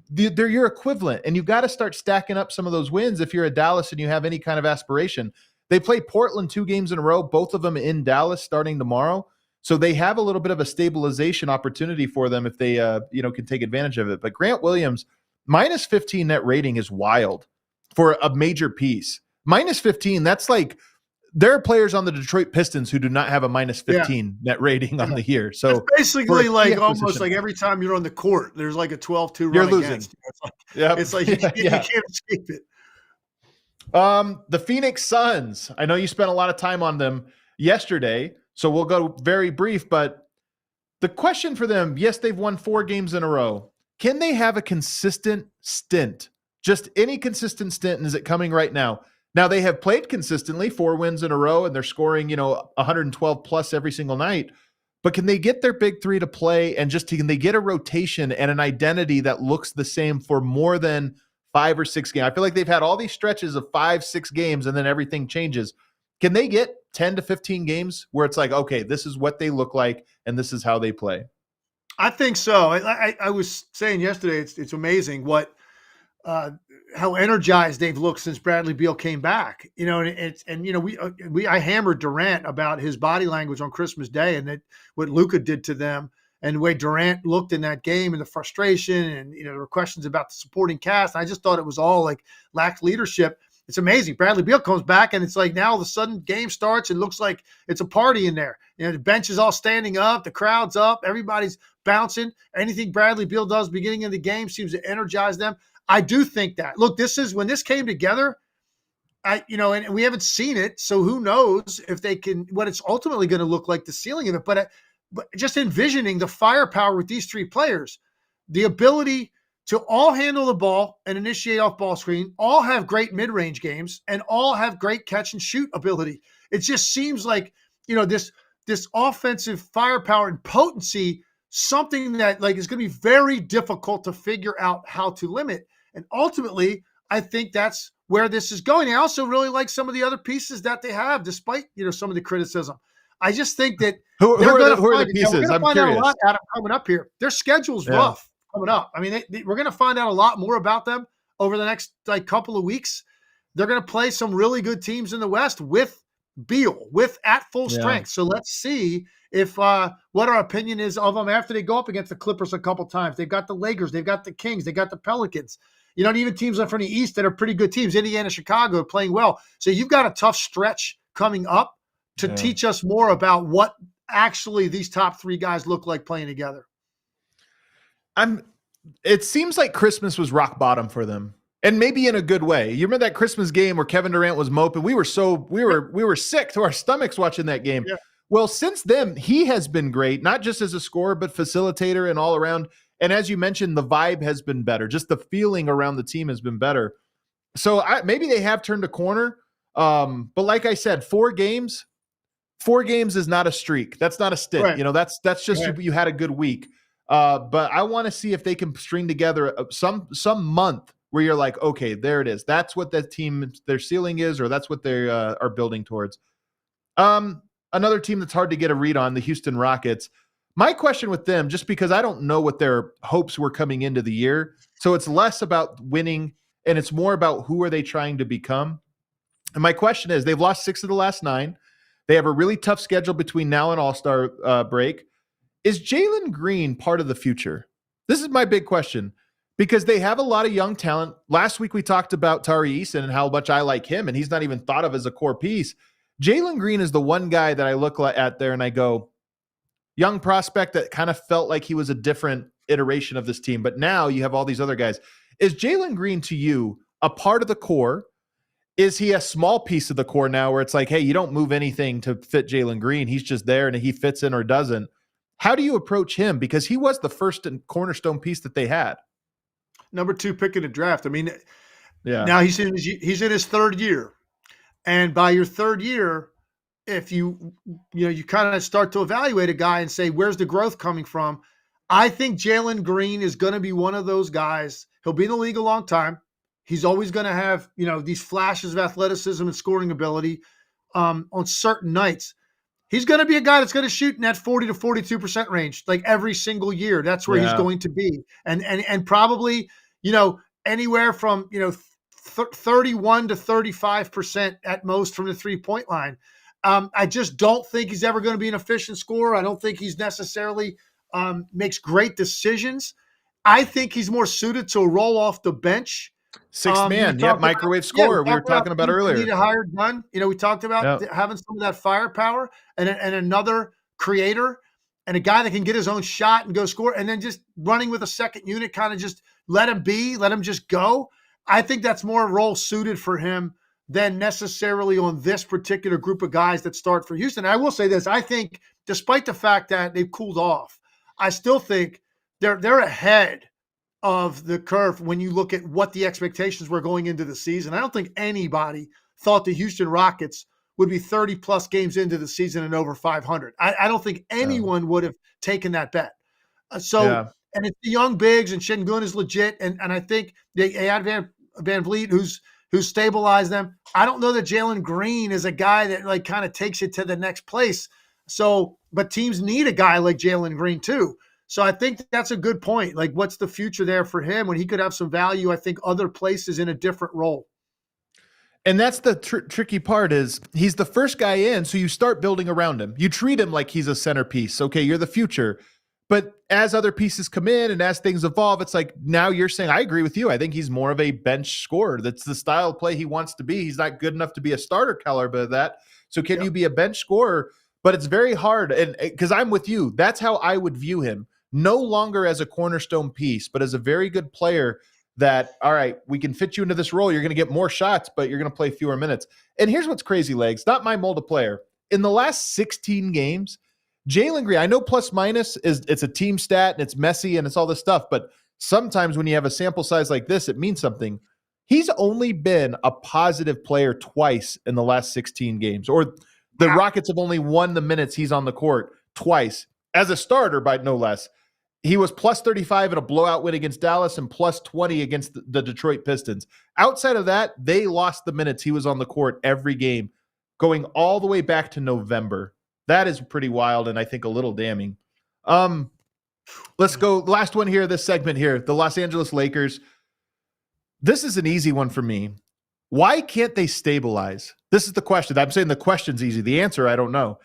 A: They're your equivalent, and you've got to start stacking up some of those wins if you're a Dallas and you have any kind of aspiration. They play Portland 2 games in a row, both of them in Dallas starting tomorrow. So they have a little bit of a stabilization opportunity for them if they can take advantage of it. But Grant Williams, minus 15 net rating is wild for a major piece. Minus 15, that's like there are players on the Detroit Pistons who do not have a minus 15 net rating on the year. So
B: it's basically like almost like every time you're on the court, there's like a 12-2
A: you're
B: run
A: losing.
B: Against. It's like you can't escape it.
A: The Phoenix Suns. I know you spent a lot of time on them yesterday, so we'll go very brief. But the question for them, yes, they've won 4 games in a row. Can they have a consistent stint? Just any consistent stint, and is it coming right now? Now, they have played consistently 4 wins in a row, and they're scoring, 112 plus every single night. But can they get their big 3 to play, and can they get a rotation and an identity that looks the same for more than 5 or 6 games? I feel like they've had all these stretches of 5-6 games, and then everything changes. Can they get 10 to 15 games where it's like, okay, this is what they look like, and this is how they play?
B: I think so. I was saying yesterday, it's amazing what how energized they've looked since Bradley Beal came back. I hammered Durant about his body language on Christmas Day and that what Luka did to them and the way Durant looked in that game and the frustration and there were questions about the supporting cast. I just thought it was all like lacked leadership. It's amazing. Bradley Beal comes back and it's like now all of a sudden game starts. It looks like it's a party in there. The bench is all standing up, the crowd's up, everybody's bouncing. Anything Bradley Beal does beginning of the game seems to energize them. I do think that. Look, this is when this came together, and we haven't seen it, so who knows if they can, what it's ultimately going to look like, the ceiling of it. But just envisioning the firepower with these 3 players, the ability to all handle the ball and initiate off ball screen, all have great mid-range games, and all have great catch and shoot ability. It just seems like, this offensive firepower and potency, something that is going to be very difficult to figure out how to limit. And ultimately, I think that's where this is going. I also really like some of the other pieces that they have, despite some of the criticism. I just think that
A: who are the pieces?
B: We're going to find
A: curious.
B: out a lot, Adam, coming up here. Their schedule's rough coming up. I mean, we're going to find out a lot more about them over the next couple of weeks. They're going to play some really good teams in the West with Beal, at full strength. So let's see if what our opinion is of them after they go up against the Clippers a couple times. They've got the Lakers, they've got the Kings, they've got the Pelicans. And even teams from the East that are pretty good teams. Indiana, Chicago are playing well. So you've got a tough stretch coming up to teach us more about what actually these top three guys look like playing together.
A: It seems like Christmas was rock bottom for them. And maybe in a good way. You remember that Christmas game where Kevin Durant was moping? We were sick to our stomachs watching that game. Yeah. Well, since then, he has been great, not just as a scorer, but facilitator and all around. And as you mentioned, the vibe has been better. Just the feeling around the team has been better. So maybe they have turned a corner. But like I said, 4 games is not a streak. That's not a stint.
B: Right.
A: That's just you had a good week. But I want to see if they can string together some month where you're like, okay, there it is. That's what that team, their ceiling is, or that's what they are building towards. Another team that's hard to get a read on, the Houston Rockets. My question with them, just because I don't know what their hopes were coming into the year, so it's less about winning and it's more about who are they trying to become. And my question is, they've lost 6 of the last 9. They have a really tough schedule between now and All-Star break. Is Jalen Green part of the future? This is my big question. Because they have a lot of young talent. Last week we talked about Tari Eason and how much I like him, and he's not even thought of as a core piece. Jalen Green is the one guy that I look at there and I go, young prospect that kind of felt like he was a different iteration of this team, but now you have all these other guys. Is Jalen Green to you a part of the core? Is he a small piece of the core now where it's like, hey, you don't move anything to fit Jalen Green. He's just there and he fits in or doesn't. How do you approach him? Because he was the first cornerstone piece that they had.
B: Number 2 pick in the draft. I mean, now he's in his 3rd year. And by your 3rd year, if you kind of start to evaluate a guy and say, where's the growth coming from? I think Jalen Green is going to be one of those guys. He'll be in the league a long time. He's always going to have, these flashes of athleticism and scoring ability on certain nights. He's going to be a guy that's going to shoot in that 40 to 42% range, like every single year. That's where he's going to be. And probably, anywhere from, 31 to 35% at most from the 3-point line. I just don't think he's ever going to be an efficient scorer. I don't think he's necessarily makes great decisions. I think he's more suited to roll off the bench.
A: Sixth man, microwave scorer. We were talking about earlier.
B: Need a hired gun. We talked about having some of that firepower and another creator and a guy that can get his own shot and go score, and then just running with a second unit, kind of just let him just go. I think that's more role suited for him than necessarily on this particular group of guys that start for Houston. I will say this: I think, despite the fact that they've cooled off, I still think they're ahead of the curve when you look at what the expectations were going into the season. I don't think anybody thought the Houston Rockets would be 30-plus games into the season and over 500. I don't think anyone would have taken that bet. And it's the young bigs, and Şengün is legit, and I think they had Van Vliet, who's stabilized them. I don't know that Jalen Green is a guy that kind of takes it to the next place. So, but teams need a guy like Jalen Green too. So I think that's a good point. What's the future there for him when he could have some value, I think, other places in a different role?
A: And that's the tricky part is he's the first guy in, so you start building around him. You treat him like he's a centerpiece. Okay, you're the future. But as other pieces come in and as things evolve, it's like now you're saying, I agree with you. I think he's more of a bench scorer. That's the style of play he wants to be. He's not good enough to be a starter caliber of that. So can you be a bench scorer? But it's very hard. And because I'm with you, that's how I would view him. No longer as a cornerstone piece, but as a very good player that, all right, we can fit you into this role. You're going to get more shots, but you're going to play fewer minutes. And here's what's crazy, Legs. Not my mold of player. In the last 16 games, Jalen Green, I know plus minus it's a team stat and it's messy and it's all this stuff, but sometimes when you have a sample size like this, it means something. He's only been a positive player twice in the last 16 games, or the Rockets have only won the minutes he's on the court twice as a starter, by no less. He was plus 35 in a blowout win against Dallas and plus 20 against the Detroit Pistons. Outside of that, they lost the minutes he was on the court every game, going all the way back to November. That is pretty wild and I think a little damning. Let's go. Last one here, this segment here, the Los Angeles Lakers. This is an easy one for me. Why can't they stabilize? This is the question. I'm saying the question's easy. The answer, I don't know.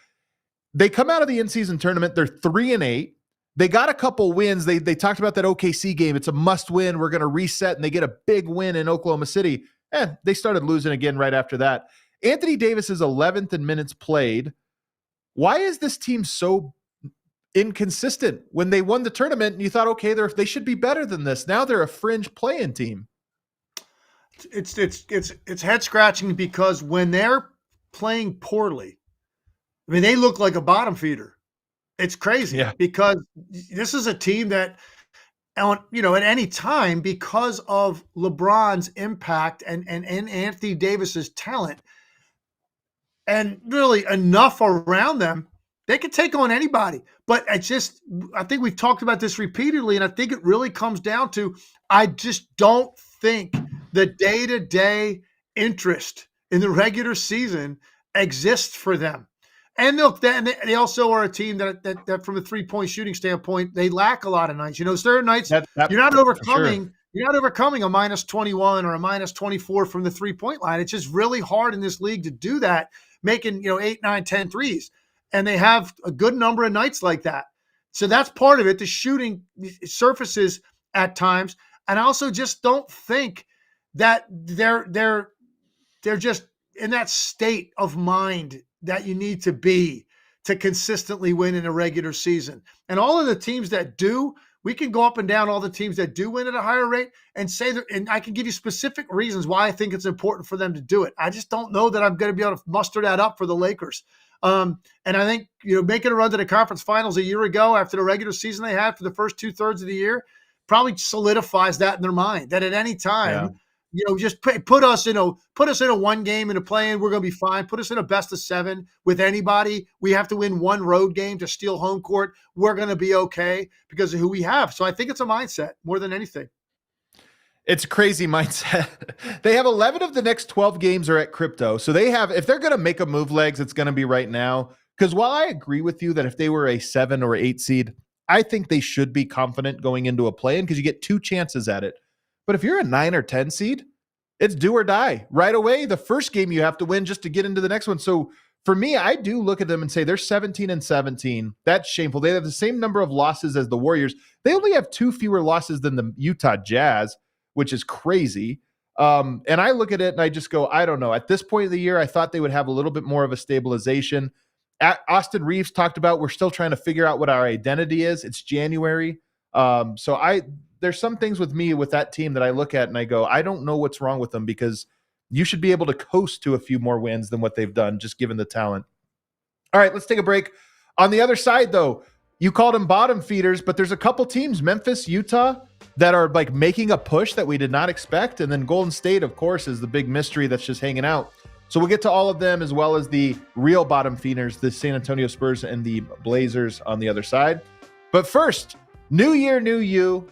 A: They come out of the in-season tournament. They're 3-8. They got a couple wins. They talked about that OKC game. It's a must win. We're going to reset, and they get a big win in Oklahoma City. And they started losing again right after that. Anthony Davis is 11th in minutes played. Why is this team so inconsistent? When they won the tournament, and you thought, okay, they should be better than this. Now they're a fringe play-in team.
B: It's head scratching because when they're playing poorly, I mean, they look like a bottom feeder. It's crazy because this is a team that, at any time, because of LeBron's impact and Anthony Davis's talent, and really enough around them, they could take on anybody. But I think we've talked about this repeatedly, and I think it really comes down to, I just don't think the day-to-day interest in the regular season exists for them. And look, they also are a team that from a three-point shooting standpoint, they lack a lot of nights. There are nights you're not overcoming. Sure. You're not overcoming a minus 21 or a minus 24 from the three-point line. It's just really hard in this league to do that, making 8, 9, 10 threes. And they have a good number of nights like that. So that's part of it. The shooting surfaces at times. And I also just don't think that they're just in that state of mind that you need to be to consistently win in a regular season. And all of the teams that do, we can go up and down all the teams that do win at a higher rate and say that, and I can give you specific reasons why I think it's important for them to do it. I just don't know that I'm going to be able to muster that up for the Lakers. And I think, making a run to the conference finals a year ago after the regular season they had for the first 2/3 of the year probably solidifies that in their mind, that at any time, just put us in a one game in a play-in, we're going to be fine. Put us in a best of 7 with anybody. We have to win one road game to steal home court. We're going to be okay because of who we have. So I think it's a mindset more than anything.
A: It's a crazy mindset. They have 11 of the next 12 games are at crypto. So they have, if they're going to make a move, legs, it's going to be right now. Because while I agree with you that if they were a 7 or 8 seed, I think they should be confident going into a play-in because you get 2 chances at it. But if you're a 9 or 10 seed, it's do or die right away. The first game you have to win just to get into the next one. So for me, I do look at them and say they're 17-17. That's shameful. They have the same number of losses as the Warriors. They only have 2 fewer losses than the Utah Jazz, which is crazy. And I look at it and I just go, I don't know. At this point of the year, I thought they would have a little bit more of a stabilization. Austin Reeves talked about, we're still trying to figure out what our identity is. It's January. There's some things with me with that team that I look at and I go, I don't know what's wrong with them because you should be able to coast to a few more wins than what they've done, just given the talent. All right, let's take a break. On the other side, though, you called them bottom feeders, but there's a couple teams, Memphis, Utah, that are like making a push that we did not expect. And then Golden State, of course, is the big mystery that's just hanging out. So we'll get to all of them as well as the real bottom feeders, the San Antonio Spurs and the Blazers on the other side. But first, new year, new you.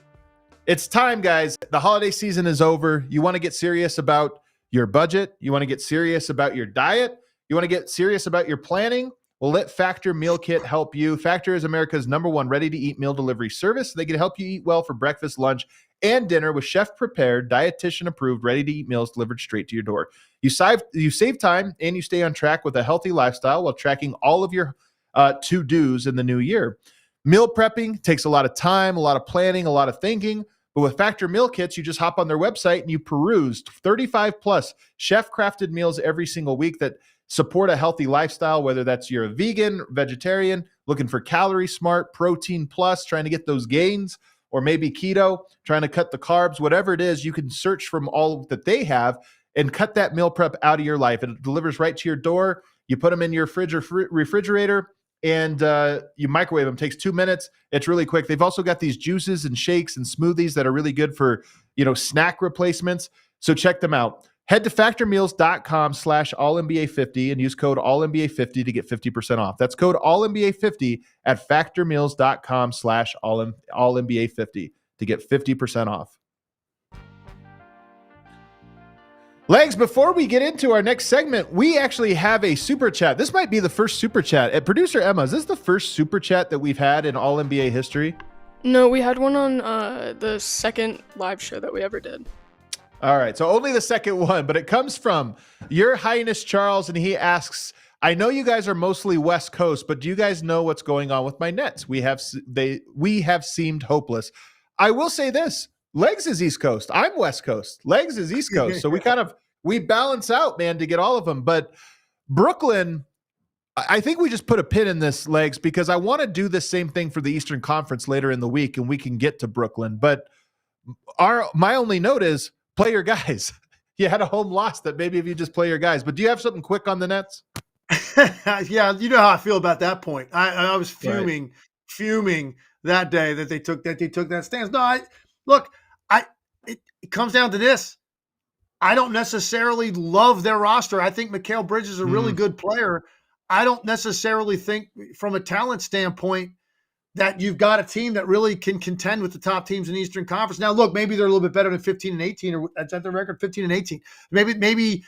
A: It's time, guys. The holiday season is over. You want to get serious about your budget. You want to get serious about your diet. You want to get serious about your planning. Well, let Factor Meal Kit help you. Factor is America's #1 ready-to-eat meal delivery service. They can help you eat well for breakfast, lunch, and dinner with chef-prepared, dietitian-approved, ready-to-eat meals delivered straight to your door. You save time, and you stay on track with a healthy lifestyle while tracking all of your to-dos in the new year. Meal prepping takes a lot of time, a lot of planning, a lot of thinking. But with Factor Meal Kits, you just hop on their website and you peruse 35-plus chef-crafted meals every single week that support a healthy lifestyle, whether that's you're a vegan, vegetarian, looking for calorie smart, protein plus, trying to get those gains, or maybe keto, trying to cut the carbs, whatever it is, you can search from all that they have and cut that meal prep out of your life. It delivers right to your door. You put them in your fridge or refrigerator, and you microwave them. It takes 2 minutes. It's really quick. They've also got these juices and shakes and smoothies that are really good for, snack replacements. So check them out. Head to factormeals.com/AllNBA50 and use code AllNBA50 to get 50% off. That's code AllNBA50 at factormeals.com/AllNBA50 to get 50% off. Legs, before we get into our next segment, we actually have a super chat. This might be the first super chat. At Producer Emma, is this the first super chat that we've had in All NBA history?
C: No, we had one on the second live show that we ever did.
A: All right, so only the second one, but it comes from Your Highness Charles, and he asks, I know you guys are mostly West Coast, but do you guys know what's going on with my Nets? We have seemed hopeless. I will say this. Legs is East Coast. I'm West Coast. Legs is East Coast. So we balance out, man, to get all of them. But Brooklyn, I think we just put a pin in this, Legs, because I want to do the same thing for the Eastern Conference later in the week, and we can get to Brooklyn. But my only note is play your guys. You had a home loss that maybe if you just play your guys. But do you have something quick on the Nets?
B: Yeah, you know how I feel about that point. I was fuming that day that they took that stance. No, it comes down to this. I don't necessarily love their roster. I think Mikal Bridges is a really good player. I don't necessarily think from a talent standpoint that you've got a team that really can contend with the top teams in the Eastern Conference. Now, look, maybe they're a little bit better than 15 and 18, or is that the record? 15 and 18. Maybe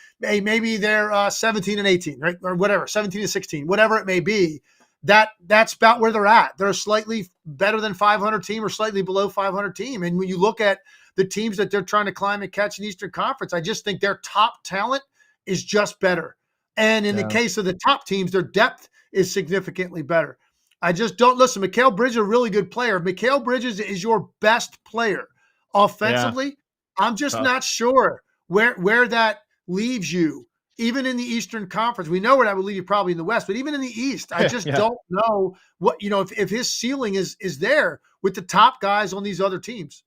B: they're 17 and 18, right? Or whatever, 17 and 16, whatever it may be. That's about where they're at. They're a slightly better than 500 team or slightly below 500 team. And when you look at the teams that they're trying to climb and catch in the Eastern Conference, I just think their top talent is just better. And in the case of the top teams, their depth is significantly better. I just don't listen. Mikal Bridges is a really good player. If Mikal Bridges is your best player offensively, I'm just not sure where that leaves you. Even in the Eastern Conference, we know where that would leave you probably in the West, but even in the East, I just don't know what, if his ceiling is there with the top guys on these other teams.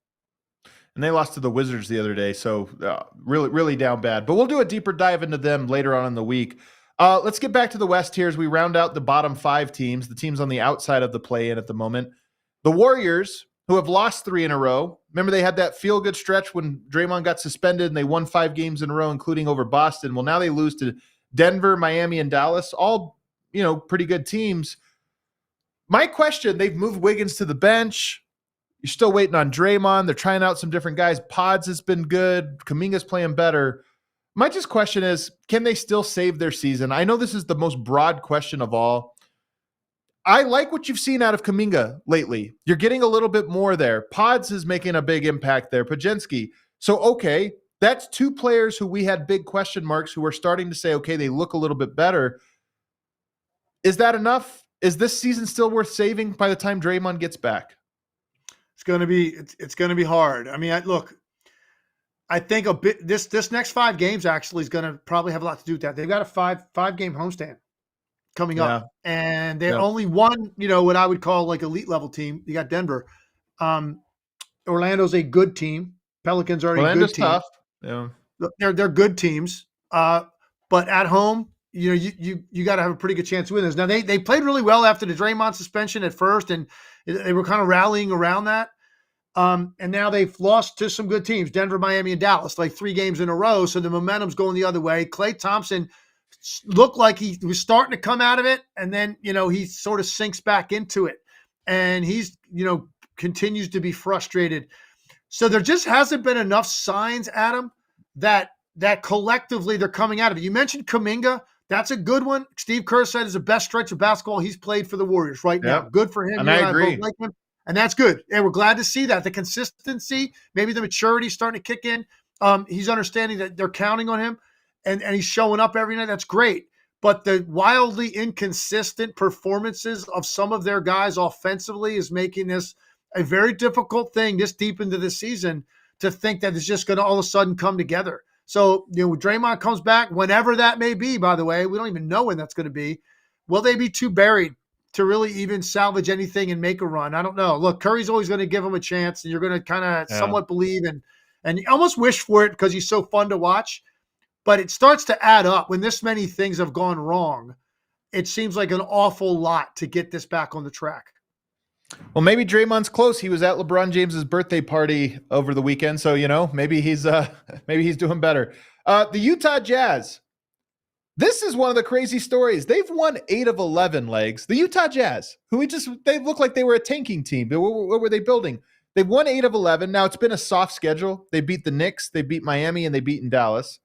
A: And they lost to the Wizards the other day, so really, really down bad. But we'll do a deeper dive into them later on in the week. Let's get back to the West here as we round out the bottom 5 teams, the teams on the outside of the play-in at the moment. The Warriors, who have lost 3 in a row. Remember, they had that feel-good stretch when Draymond got suspended, and they won 5 games in a row, including over Boston. Well, now they lose to Denver, Miami, and Dallas, all, pretty good teams. My question, they've moved Wiggins to the bench. You're still waiting on Draymond. They're trying out some different guys. Pods has been good. Kuminga's playing better. My just question is, can they still save their season? I know this is the most broad question of all. I like what you've seen out of Kuminga lately. You're getting a little bit more there. Pods is making a big impact there. Pajensky. So, okay, that's 2 players who we had big question marks who are starting to say, okay, they look a little bit better. Is that enough? Is this season still worth saving by the time Draymond gets back?
B: It's going to be hard. I mean, I think a bit this next 5 games actually is going to probably have a lot to do with that. They've got a five game homestand coming up, and they only won, what I would call like elite level team. You got Denver. Orlando's a good team. Pelicans are a good team.
A: Tough. Yeah.
B: They're good teams. But at home, you got to have a pretty good chance to win this. Now they played really well after the Draymond suspension at first, and they were kind of rallying around that. And now they've lost to some good teams, Denver, Miami, and Dallas, like 3 games in a row. So the momentum's going the other way. Klay Thompson looked like he was starting to come out of it. And then, he sort of sinks back into it. And he's, continues to be frustrated. So there just hasn't been enough signs, Adam, that collectively they're coming out of it. You mentioned Kuminga. That's a good one. Steve Kerr said is the best stretch of basketball he's played for the Warriors right now. Good for him.
A: And I agree.
B: Both like him. And that's good. And we're glad to see that. The consistency, maybe the maturity starting to kick in. He's understanding that they're counting on him, and he's showing up every night. That's great. But the wildly inconsistent performances of some of their guys offensively is making this a very difficult thing this deep into the season to think that it's just going to all of a sudden come together. So, when Draymond comes back, whenever that may be, by the way, we don't even know when that's going to be. Will they be too buried to really even salvage anything and make a run? I don't know. Look, Curry's always going to give him a chance, and you're going to kind of somewhat believe and you almost wish for it because he's so fun to watch. But it starts to add up when this many things have gone wrong. it seems like an awful lot to get this back on the track.
A: Well, maybe Draymond's close. He was at LeBron James's birthday party over the weekend, so maybe he's doing better. The Utah Jazz. This is one of the crazy stories. They've won 8 of 11 legs. The Utah Jazz, they look like they were a tanking team. What were they building? They've won 8 of 11. Now it's been a soft schedule. They beat the Knicks, they beat Miami, and they beat in Dallas.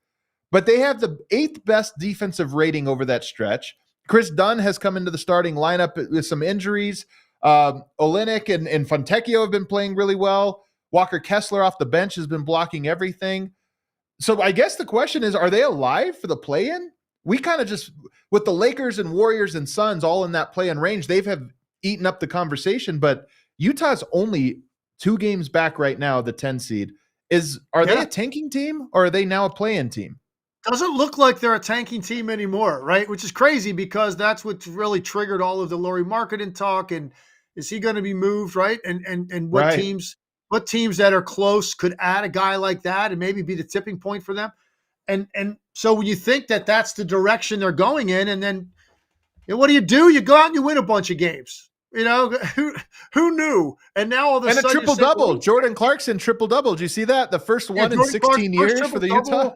A: But they have the 8th best defensive rating over that stretch. Chris Dunn has come into the starting lineup with some injuries. Olynyk and Fontecchio have been playing really well. Walker Kessler off the bench has been blocking everything. So I guess the question is, are they alive for the play-in? We kind of just, with the Lakers and Warriors and Suns all in that play-in range, have eaten up the conversation, but Utah's only 2 games back right now, the 10 seed. Are they a tanking team, or are they now a play-in team?
B: Doesn't look like they're a tanking team anymore, right? Which is crazy because that's what really triggered all of the Lauri Markkanen talk. And is he going to be moved, right? And what teams that are close could add a guy like that and maybe be the tipping point for them? And so when you think that that's the direction they're going in, and then what do? You go out and you win a bunch of games. Who knew? And now all of a sudden,
A: a triple double. Jordan Clarkson triple double. Did you see that? The first one in 16 years for the Utah.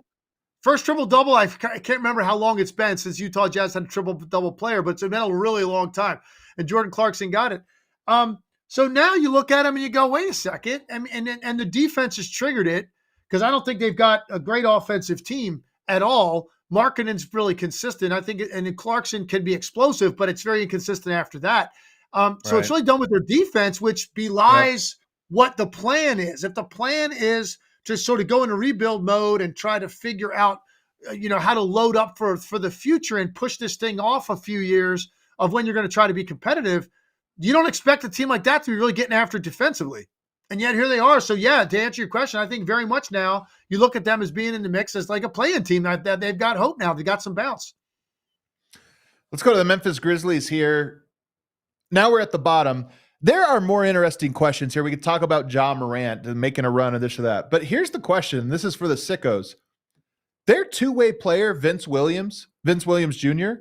B: First triple-double, I can't remember how long it's been since Utah Jazz had a triple-double player, but it's been a really long time, and Jordan Clarkson got it. So now you look at him and you go, wait a second, and the defense has triggered it because I don't think they've got a great offensive team at all. Markkanen's really consistent, I think, and Clarkson can be explosive, but it's very inconsistent after that. So it's really done with their defense, which belies what the plan is. If the plan is to sort of go into rebuild mode and try to figure out, how to load up for the future and push this thing off a few years of when you're going to try to be competitive, you don't expect a team like that to be really getting after it defensively. And yet here they are. So yeah, to answer your question, I think very much now you look at them as being in the mix as like a play-in team that they've got hope now. They got some bounce.
A: Let's go to the Memphis Grizzlies here. Now we're at the bottom. There are more interesting questions here. We could talk about Ja Morant and making a run and this or that. But here's the question. This is for the sickos. Their two-way player, Vince Williams Jr.,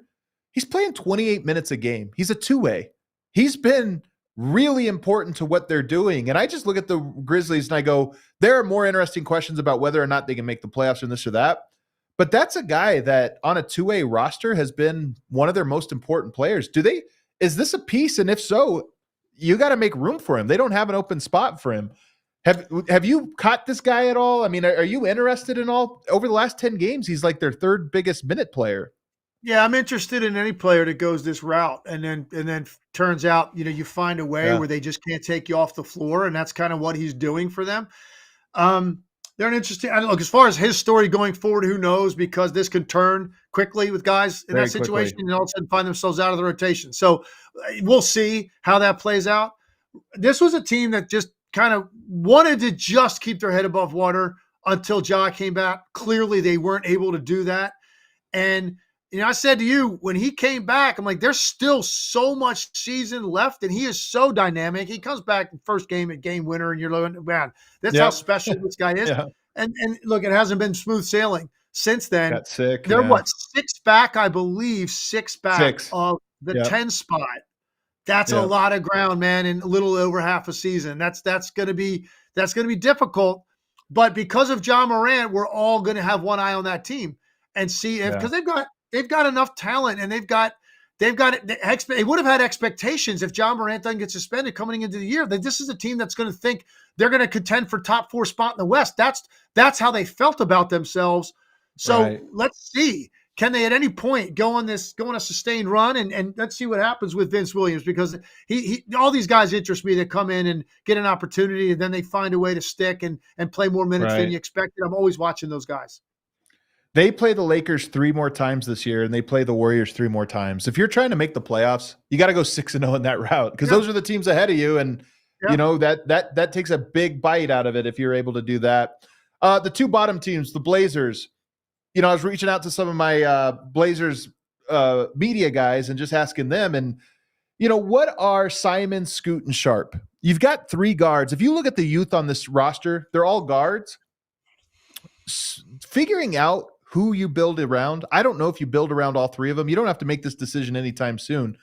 A: he's playing 28 minutes a game. He's a two-way. He's been really important to what they're doing. And I just look at the Grizzlies and I go, there are more interesting questions about whether or not they can make the playoffs or this or that. But that's a guy that on a two-way roster has been one of their most important players. Is this a piece? And if so, you got to make room for him. They don't have an open spot for him. Have you caught this guy at all? I mean, are you interested in all? Over the last 10 games, he's like their third biggest minute player.
B: Yeah, I'm interested in any player that goes this route and then turns out, you find a way where they just can't take you off the floor, and that's kind of what he's doing for them. They're an interesting. I don't look as far as his story going forward. Who knows? Because this could turn quickly with guys in that situation, and all of a sudden find themselves out of the rotation. So we'll see how that plays out. This was a team that just kind of wanted to just keep their head above water until Ja came back. Clearly, they weren't able to do that. And I said to you when he came back, I'm like, there's still so much season left, and he is so dynamic. He comes back in first game at game winner, and you're like, man, that's how special this guy is. And look, it hasn't been smooth sailing since then.
A: Got sick.
B: They're six back, I believe, six of the 10 spot. That's a lot of ground, man, in a little over half a season. That's going to be difficult. But because of Ja Morant, we're all going to have one eye on that team and see if because they've got enough talent, and they would have had expectations if Ja Morant doesn't get suspended coming into the year. That this is a team that's going to think they're going to contend for top 4 spot in the West. That's how they felt about themselves. So let's see. Can they at any point go on a sustained run? And let's see what happens with Vince Williams, because he all these guys interest me that come in and get an opportunity and then they find a way to stick and play more minutes than you expected. I'm always watching those guys.
A: They play the Lakers 3 more times this year, and they play the Warriors 3 more times. If you're trying to make the playoffs, you got to go 6-0 in that route, because those are the teams ahead of you. And that takes a big bite out of it if you're able to do that. The 2 bottom teams, the Blazers, I was reaching out to some of my Blazers media guys and just asking them, and what are Simon, Scoot, and Sharp? You've got 3 guards. If you look at the youth on this roster, they're all guards. Figuring out who you build around. I don't know if you build around all three of them. You don't have to make this decision anytime soon.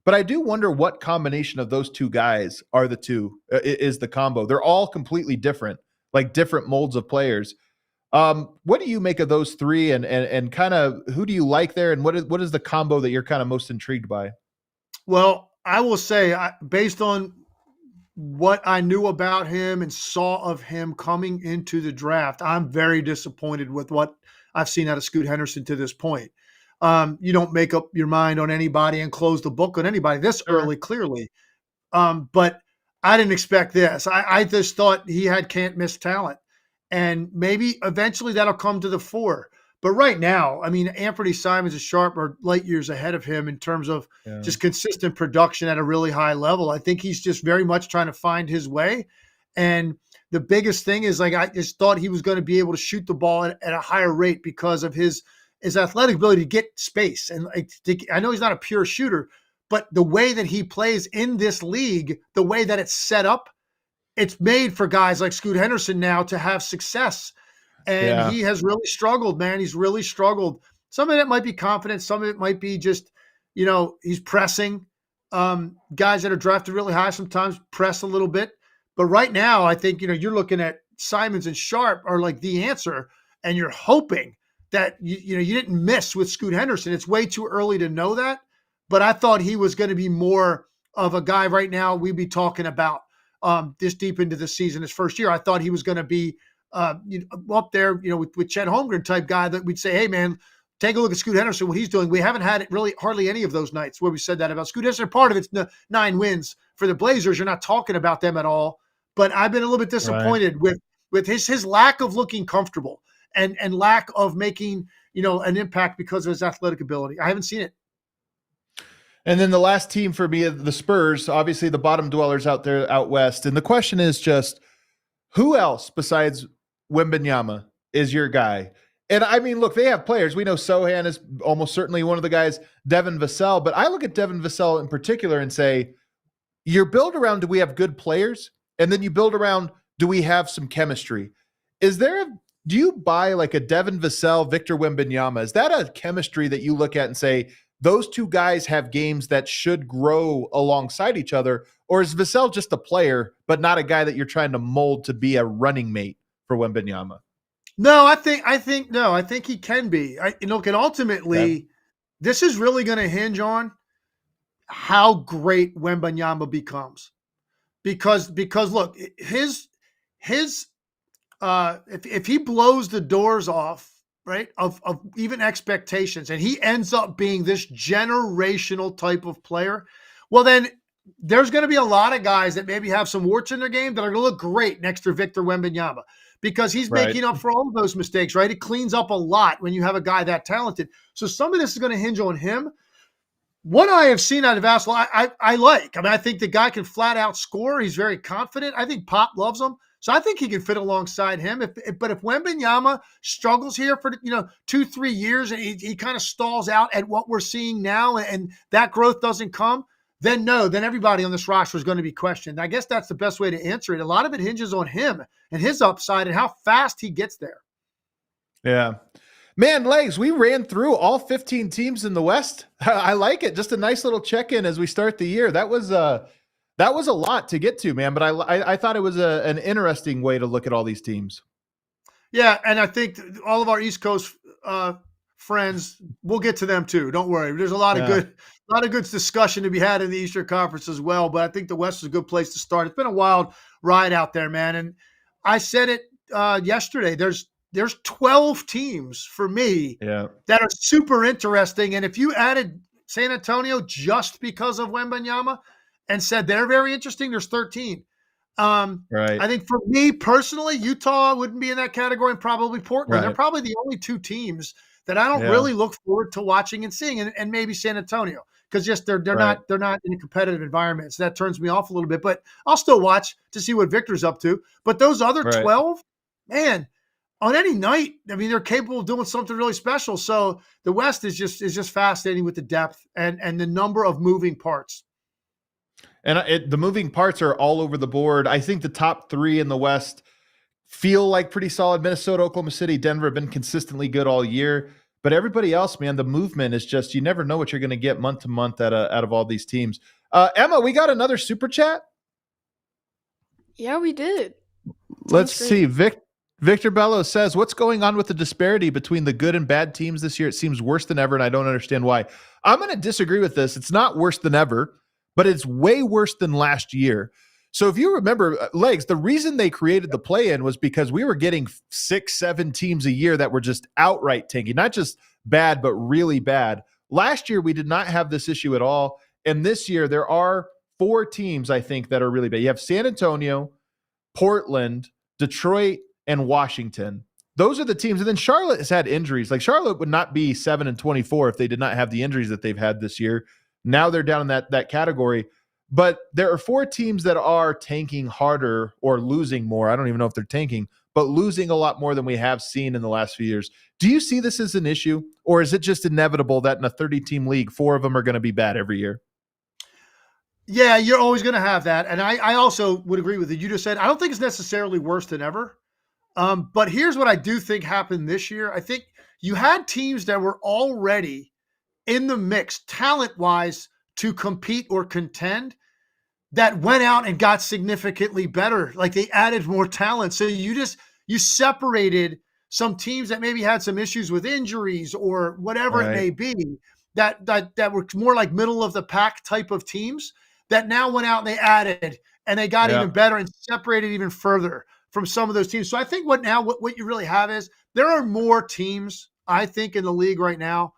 A: But I do wonder what combination of those two guys are the two, is the combo. They're all completely different, like different molds of players. What do you make of those three, and kind of who do you like there, and what is the combo that you're kind of most intrigued by?
B: Well, I will say, based on what I knew about him and saw of him coming into the draft, I'm very disappointed with what I've seen out of Scoot Henderson to this point. You don't make up your mind on anybody and close the book on anybody this early, clearly. But I didn't expect this. I just thought he had can't miss talent. And maybe eventually that'll come to the fore. But right now, I mean, Anthony Simons and Sharp are light years ahead of him in terms of just consistent production at a really high level. I think he's just very much trying to find his way. And the biggest thing is, like, I just thought he was going to be able to shoot the ball at a higher rate because of his athletic ability to get space. And I know he's not a pure shooter, but the way that he plays in this league, the way that it's set up, it's made for guys like Scoot Henderson now to have success. And he has really struggled, man. He's really struggled. Some of it might be confidence. Some of it might be just, he's pressing. Guys that are drafted really high sometimes press a little bit. But right now, I think, you're looking at Simons and Sharp are like the answer, and you're hoping that, you didn't miss with Scoot Henderson. It's way too early to know that. But I thought he was going to be more of a guy right now we'd be talking about this deep into the season, his first year. I thought he was going to be up there, with Chet Holmgren type guy that we'd say, hey, man, take a look at Scoot Henderson, what he's doing. We haven't had it really hardly any of those nights where we said that about Scoot Henderson. Part of it's 9 wins for the Blazers. You're not talking about them at all. But I've been a little bit disappointed with his lack of looking comfortable and lack of making, an impact because of his athletic ability. I haven't seen it.
A: And then the last team for me, the Spurs, obviously the bottom dwellers out there out west. And the question is just, who else besides Wembanyama is your guy? And I mean, look, they have players. We know Sohan is almost certainly one of the guys, Devin Vassell. But I look at Devin Vassell in particular and say, you're built around, do we have good players? And then you build around, do we have some chemistry? Do you buy like a Devin Vassell, Victor Wembanyama? Is that a chemistry that you look at and say, those two guys have games that should grow alongside each other? Or is Vassell just a player, but not a guy that you're trying to mold to be a running mate for Wembanyama?
B: No, I think he can be. And ultimately, this is really going to hinge on how great Wembanyama becomes. Because look, his if he blows the doors off, right, of even expectations, and he ends up being this generational type of player, well, then there's going to be a lot of guys that maybe have some warts in their game that are going to look great next to Victor Wembanyama because he's making up for all of those mistakes, right? It cleans up a lot when you have a guy that talented. So some of this is going to hinge on him. What I have seen out of Vassell, I like. I mean, I think the guy can flat out score. He's very confident. I think Pop loves him. So I think he can fit alongside him. But if Wembanyama struggles here for 2-3 years and he kind of stalls out at what we're seeing now and that growth doesn't come, then everybody on this roster is going to be questioned. I guess that's the best way to answer it. A lot of it hinges on him and his upside and how fast he gets there. Yeah.
A: Man, Legs, we ran through all 15 teams in the West. I like it. Just a nice little check-in as we start the year. That was a lot to get to, man. But I thought it was an interesting way to look at all these teams.
B: Yeah, and I think all of our East Coast friends, we'll get to them too. Don't worry. There's a lot of good discussion to be had in the Eastern Conference as well. But I think the West is a good place to start. It's been a wild ride out there, man. And I said it yesterday. There's 12 teams for me that are super interesting. And if you added San Antonio just because of Wembanyama and said they're very interesting, there's 13.
A: Right.
B: I think for me personally, Utah wouldn't be in that category, and probably Portland. They're probably the only two teams that I don't really look forward to watching and seeing, and maybe San Antonio, because just they're not in a competitive environment. So that turns me off a little bit. But I'll still watch to see what Victor's up to. But those other 12, man, on any night, I mean, they're capable of doing something really special. So the West is just fascinating with the depth and the number of moving parts.
A: And the moving parts are all over the board. I think the top 3 in the West feel like pretty solid. Minnesota, Oklahoma City, Denver have been consistently good all year. But everybody else, man, the movement is just, you never know what you're going to get month to month out of all these teams. Emma, we got another super chat.
C: Yeah, we did.
A: Let's see. Victor Bello says, what's going on with the disparity between the good and bad teams this year? It seems worse than ever, and I don't understand why. I'm going to disagree with this. It's not worse than ever, but it's way worse than last year. So if you remember, Legs, the reason they created the play-in was because we were getting 6-7 teams a year that were just outright tanking, not just bad, but really bad. Last year, we did not have this issue at all. And this year, there are 4 teams, I think, that are really bad. You have San Antonio, Portland, Detroit, and Washington. Those are the teams. And then Charlotte has had injuries. Like, Charlotte would not be 7-24 if they did not have the injuries that they've had this year. Now they're down in that category. But there are 4 teams that are tanking harder or losing more. I don't even know if they're tanking, but losing a lot more than we have seen in the last few years. Do you see this as an issue, or is it just inevitable that in a 30-team league, 4 of them are going to be bad every year?
B: Yeah, you're always going to have that. And I also would agree with what you just said. I don't think it's necessarily worse than ever. But here's what I do think happened this year. I think you had teams that were already in the mix talent-wise to compete or contend that went out and got significantly better. Like, they added more talent. So you separated some teams that maybe had some issues with injuries or whatever it may be, that were more like middle of the pack type of teams that now went out and they added and they got even better and separated even further from some of those teams. So I think what you really have is there are more teams, I think, in the league right now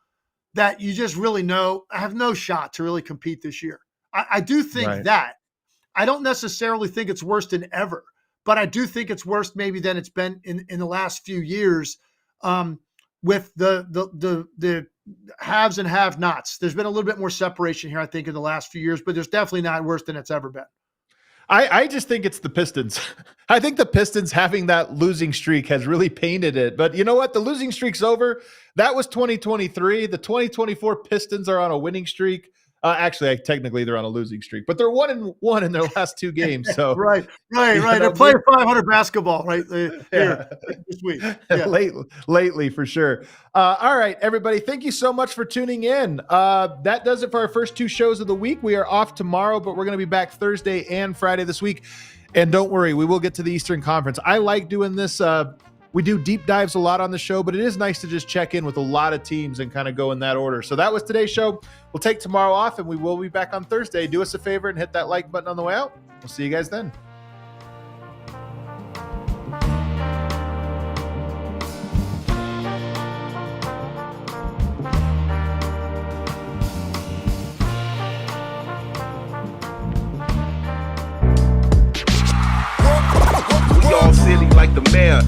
B: that you just really know have no shot to really compete this year. I do think that. I don't necessarily think it's worse than ever, but I do think it's worse maybe than it's been in the last few years with the haves and have-nots. There's been a little bit more separation here, I think, in the last few years, but there's definitely not worse than it's ever been.
A: I just think it's the Pistons. I think the Pistons having that losing streak has really painted it. But you know what? The losing streak's over. That was 2023. The 2024 Pistons are on a winning streak. Actually, technically they're on a losing streak, but they're 1-1 in their last 2 games. So
B: right. They're playing 500 basketball here this week. Yeah.
A: Lately, for sure. All right, everybody. Thank you so much for tuning in. That does it for our first 2 shows of the week. We are off tomorrow, but we're going to be back Thursday and Friday this week. And don't worry, we will get to the Eastern Conference. I like doing this. We do deep dives a lot on the show, but it is nice to just check in with a lot of teams and kind of go in that order. So that was today's show. We'll take tomorrow off, and we will be back on Thursday. Do us a favor and hit that like button on the way out. We'll see you guys then.
D: We all silly like the mayor.